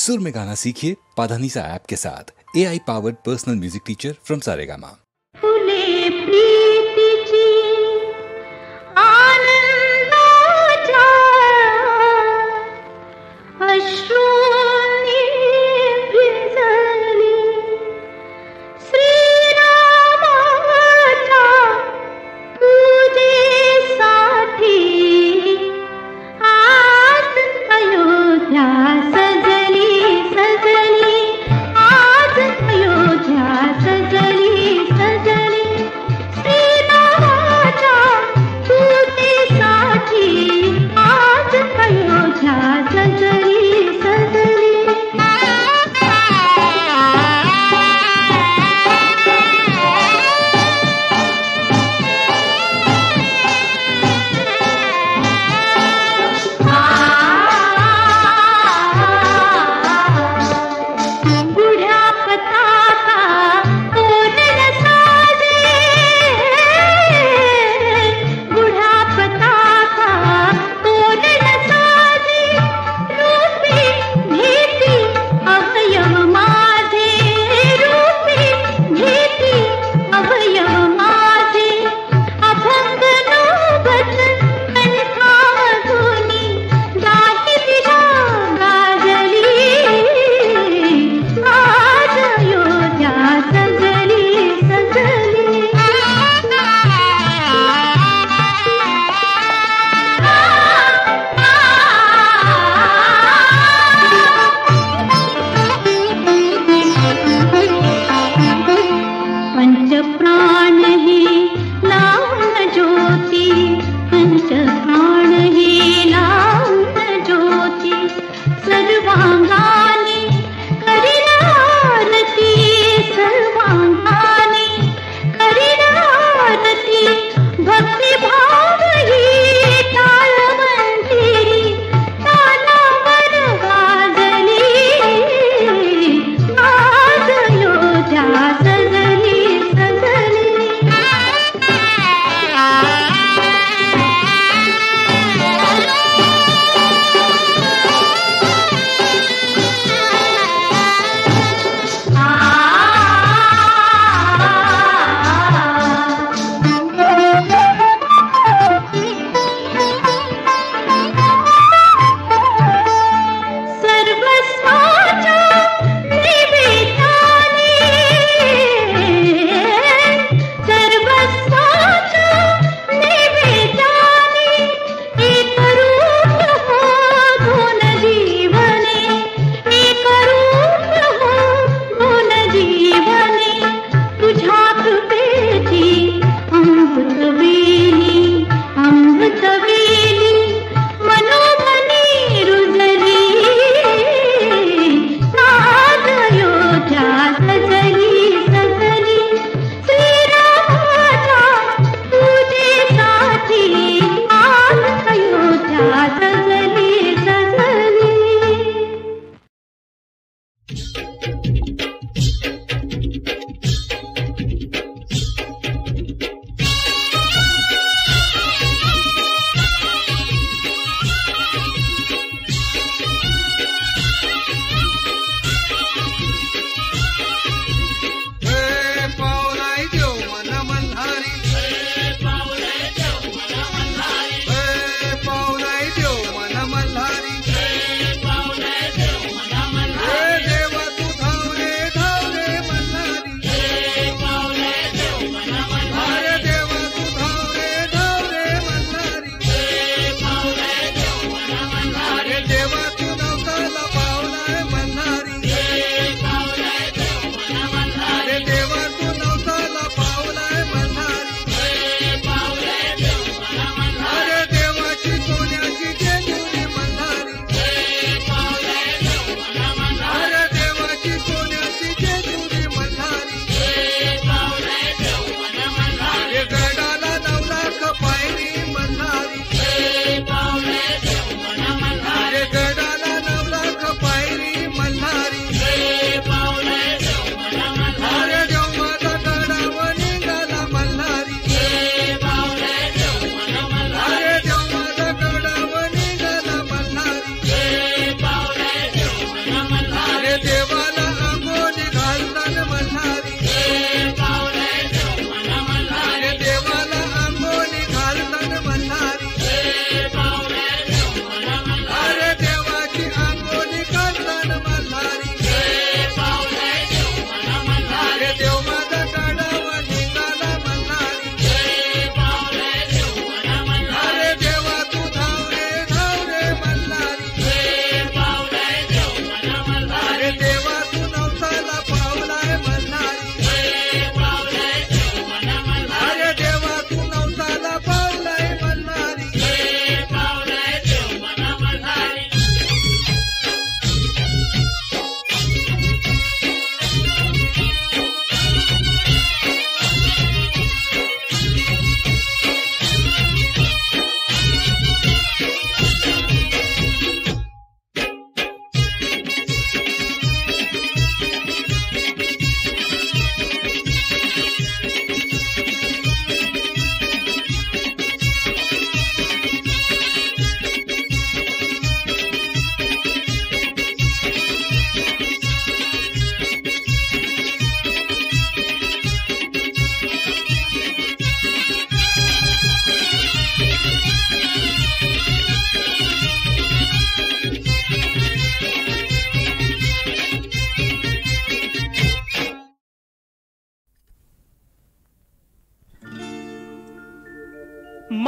सुर में गाना सीखिए पाधानीसा ऐप के साथ। AI powered personal music teacher from Saregama.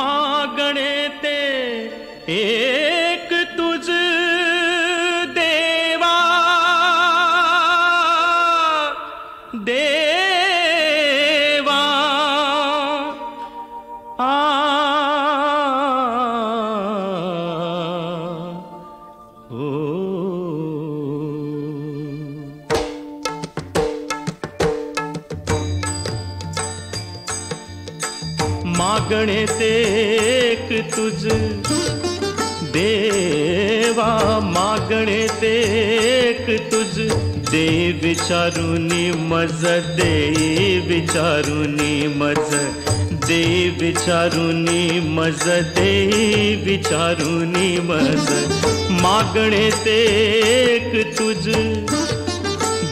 मागणे ते एक तुझ देवा देवा मागणे ते एक तुझ देवा मागणे ते एक तुझ दे विचारुनी मज दे विचारुनी मज दे विचारुनी मज दे विचारुनी मज मागणे ते एक तुझ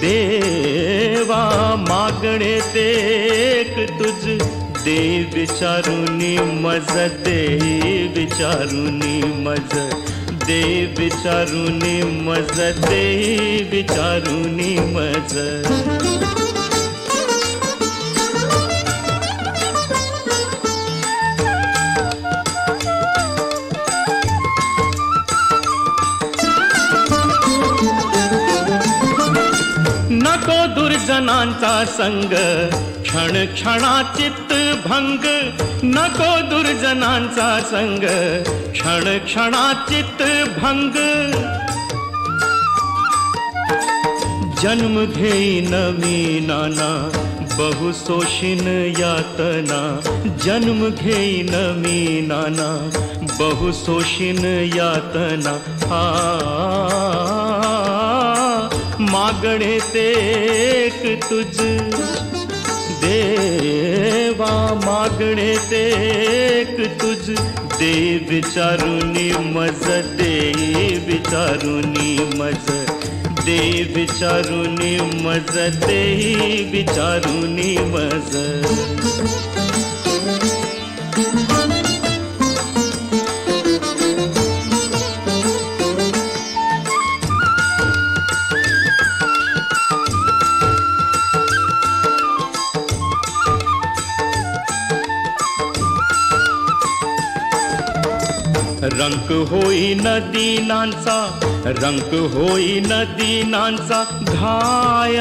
देवा मागणे ते एक तुझ दे विचारुनी मज दे विचारुनी मज दे विचारुनी मज दे विचारुनी मज नको दुर्जनांचा संग क्षण क्षणाचित भंग नको दुर्जनांचा संग क्षण क्षणाचित भंग जन्म घेई नवी नाना बहुशोषिन यातना जन्म घेई नवी नाना बहुशोषिन यातना मागणे ते एक तुझ देवा मागणे ते एक तुझ दे विचारुनी मज दे विचारुनी मज दे विचारुनी मज दे विचारुनी मज रंक होई नदीनांचा रंक होई नदीनांचा घाय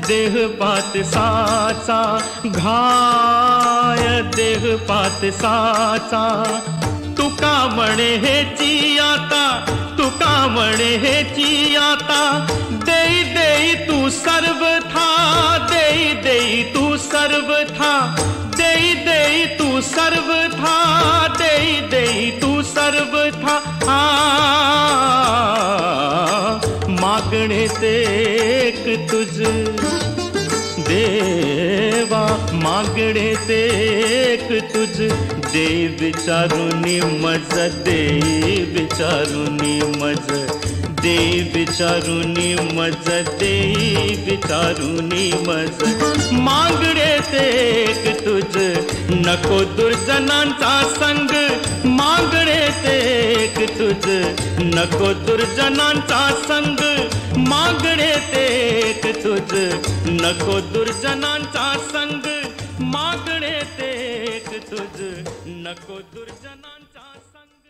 देहपात साचा घाय देहपात साचा तुका म्हणे हेची आता तुका म्हणे हेची आता देई देई तू सर्वथा देई देई तू सर्वथा देई देई तू सर्वथा देई देई तू सर्वथा मागणे ते एक तुझ देवा मागणे ते एक तुझ दे विचारुनी मज दे विचारुनी मज दे विचारुनी मज दे विचारुनी मज मागणे ते एक तुझ नको दुर्जनांचा संग मागणे ते एक तुझ नको दुर्जनांचा संग मागणे ते एक तुझ नको दुर्जनांचा संग मागणे ते एक तुझ नको दुर्जनांचा संग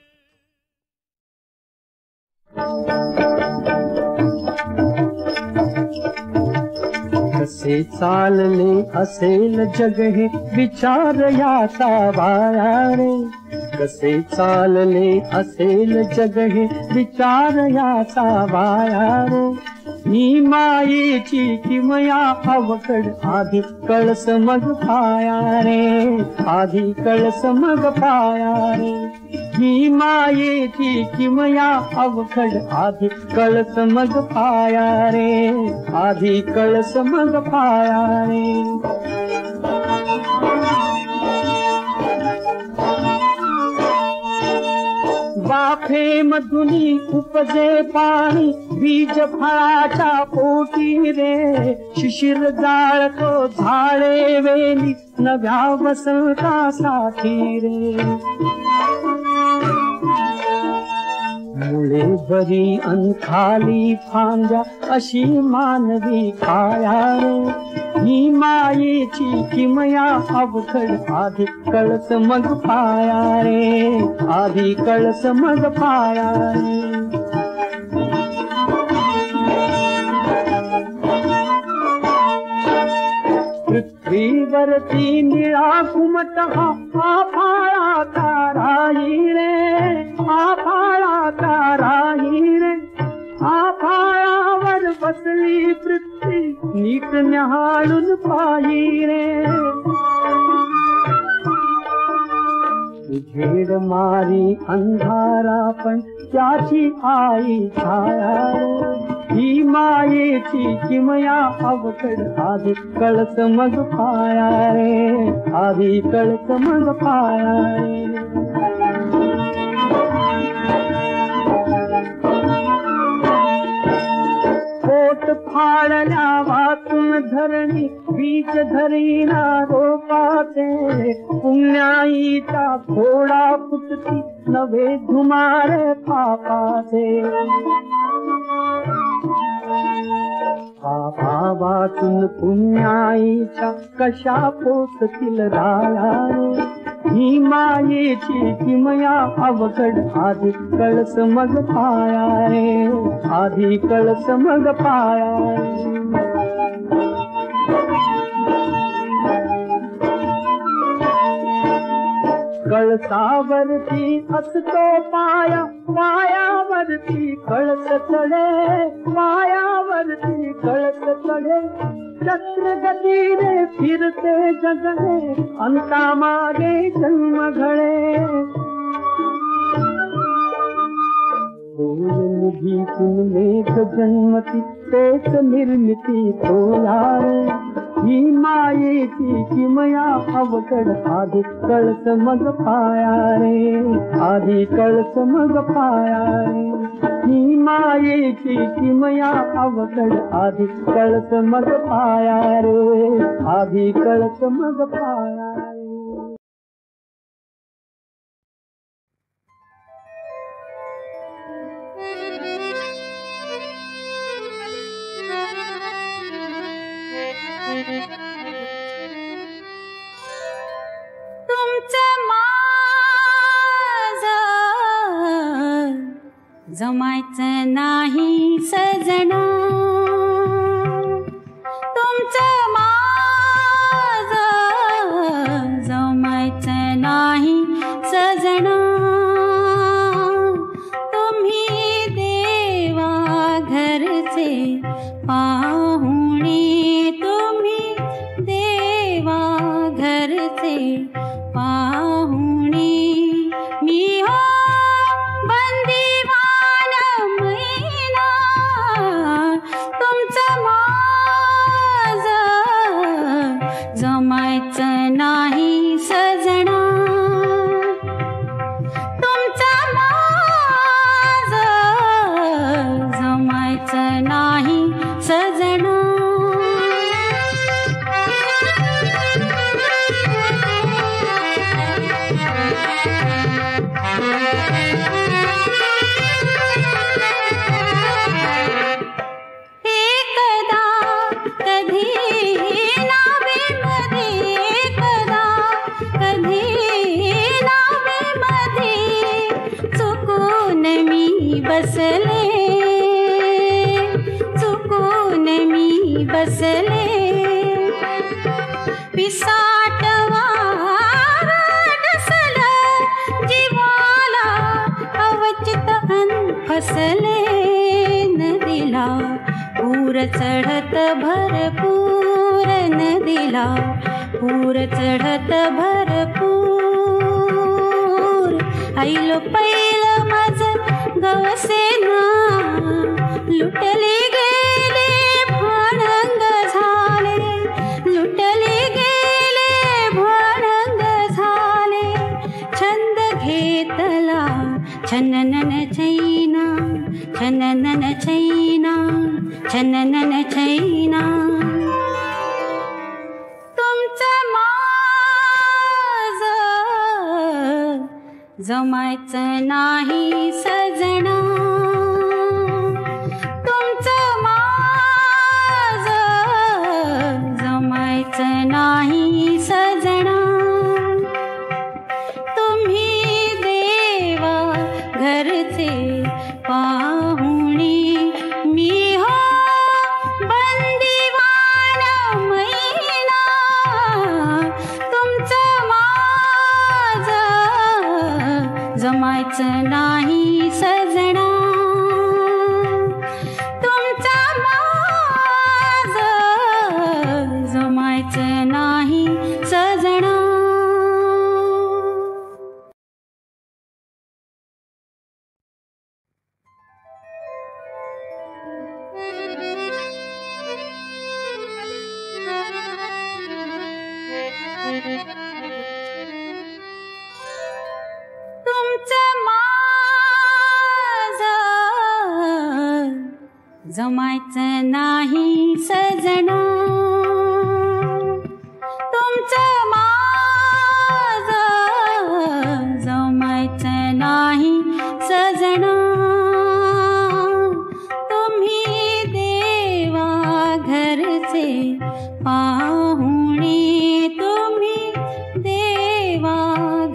कसे चालले असेल जग हे विचार याचा बाळा रे कसे चालले असेल जग हे विचार याचा बाळा रे ही मायेची किमया अवघड आधी कळस मग पाया रे आधी कळस मग पाया रे ही मायेची किमया अवघड आधी कळस मग पाया रे आधी कळस मग पाया रे वाफे मधुनी उपजे पाणी बीज फळाच्या पोटी रे शिशिर जाळतो झाडे वेली नव्या वसंतासाठी रे मुळे बरी अन खाली फांद्या अशी मानवी काया रे ही मायेची किमया अवघड आधी कळस मग पाया रे, आधी कळस मग पाया रे. पृथ्वीवरती निळा घुमट हा फाळाचा राही रे, हा फाळाचा राही रे. हा फाळावर बसली पृथ्वी नीट न्याहाळून पाही रे. उजेड मारी अंधारा पण त्याची आई छाया रे. ही मायेची किमया अवघड आधी कळस मग पाया रे, आधी कळस मग पाया रे. पोट फाळल्या वाचून धरणी बीज धरीना रोपाचे. पुण्याईचा घोडा फुटती नवे धुमार पापाचे. पापा वाचून पुण्याईच्या कशा पोचतील राया रे. ही मायेची किमया अवघड आधी कळस मग पाया रे, आधी कळस मग पाया रे. कळसावरती असतो पाया, पायावरती कळस चढे, पायावरती कळस चढे. चक्र गतीने फिरते जगणे अंता मागे जन्म घडे. निधीतून मेघ जन्मती तेच निर्मिती तो यार. ही मायेची किमया अवघड आधी कळस मग पाया रे, आधी कळस मग पाया रे. ही मायेची किमया अवघड आधी कळस मग पाया रे, आधी कळस मग पाया रे. तुमचं माझं जमायचं नाही सजना, तुमचं माझं जमायचं नाही सजना. तुम्ही देवा घरचे पाहुणे, तुम्ही देवा घरचे पाहुणे. मी हो बंदीवान मैना, तुमचं माझं जमायचं नाही सजना. तुमचं माझं जमायचं नाही सजना. एकदा कधी नावेमध्ये, एकदा कधी नावेमध्ये चुकून मी बसले, चुकून मी बसले. पिसाटवा डसलं जीवाला अवचित अन फसले. नदीला पूर चढत भरपूर, नदीला पूर चढत भरपूर. आईलो पहिलं माझं गवसेना, लुटले गेले भणंग झाले, लुटले गेले भणंग झाले. छंद घेतला छननन छैना, छननन छैना, छननन छैना. तुमचं माझं जमायचं नाही सजना, तुमचं माझं जमायचं जमायचं नाही सजना तुमचा माझं जमायचं नाही सजना. तुमचं माझं जमायचं नाही सजना तुमचं माझं जमायचं नाही सजना. तुम्ही देवा घरचे पाहुणे तुम्ही देवा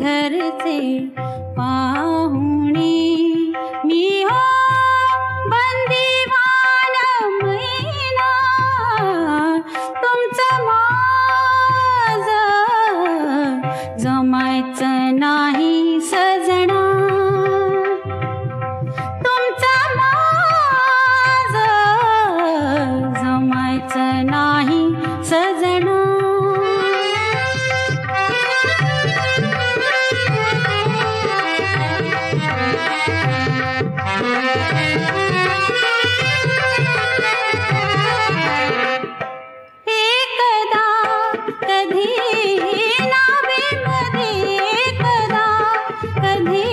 घरचे पाहुणे मी हो बंदीवान मैना तुमचं माझं जमायचं नाही सजना तुमचं माझं जमायचं नाही सजना. एकदा कधी नावेमध्ये एकदा कधी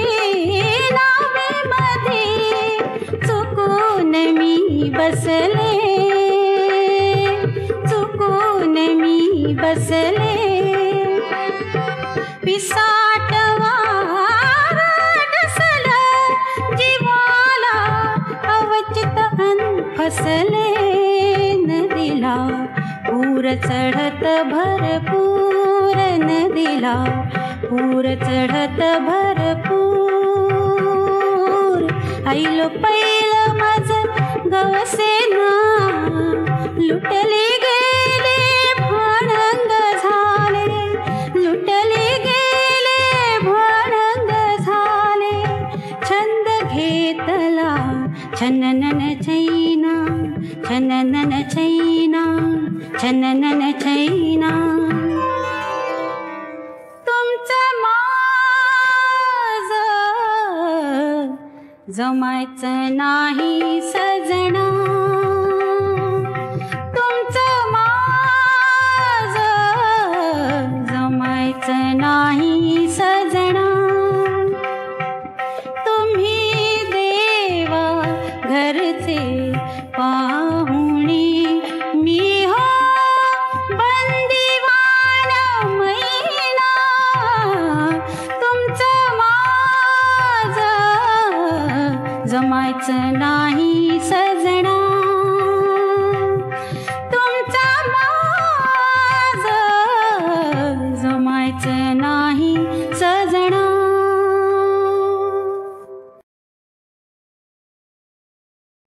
नावेमध्ये चुकून मी बसले चुकून मी बसले पिसाटवा डसलं जीवाला अवचित अन फसले नदीला पूर चढत भरपूर नदीला पूर चढत भरपूर आईलो पहिलं माझं गवसेना लुटले गेले भणंग झाले लुटले गेले भणंग झाले छंद घेतला छननन छैना छननन छैना छननन छैना. तुमचं माझं जमायचं नाही सजना तुमचं माझं जमायचं नाही सजना. तुम्ही देवा घरचे पाहुणे मी हो बंदीवान मैना तुमचं माझं जमायचं नाही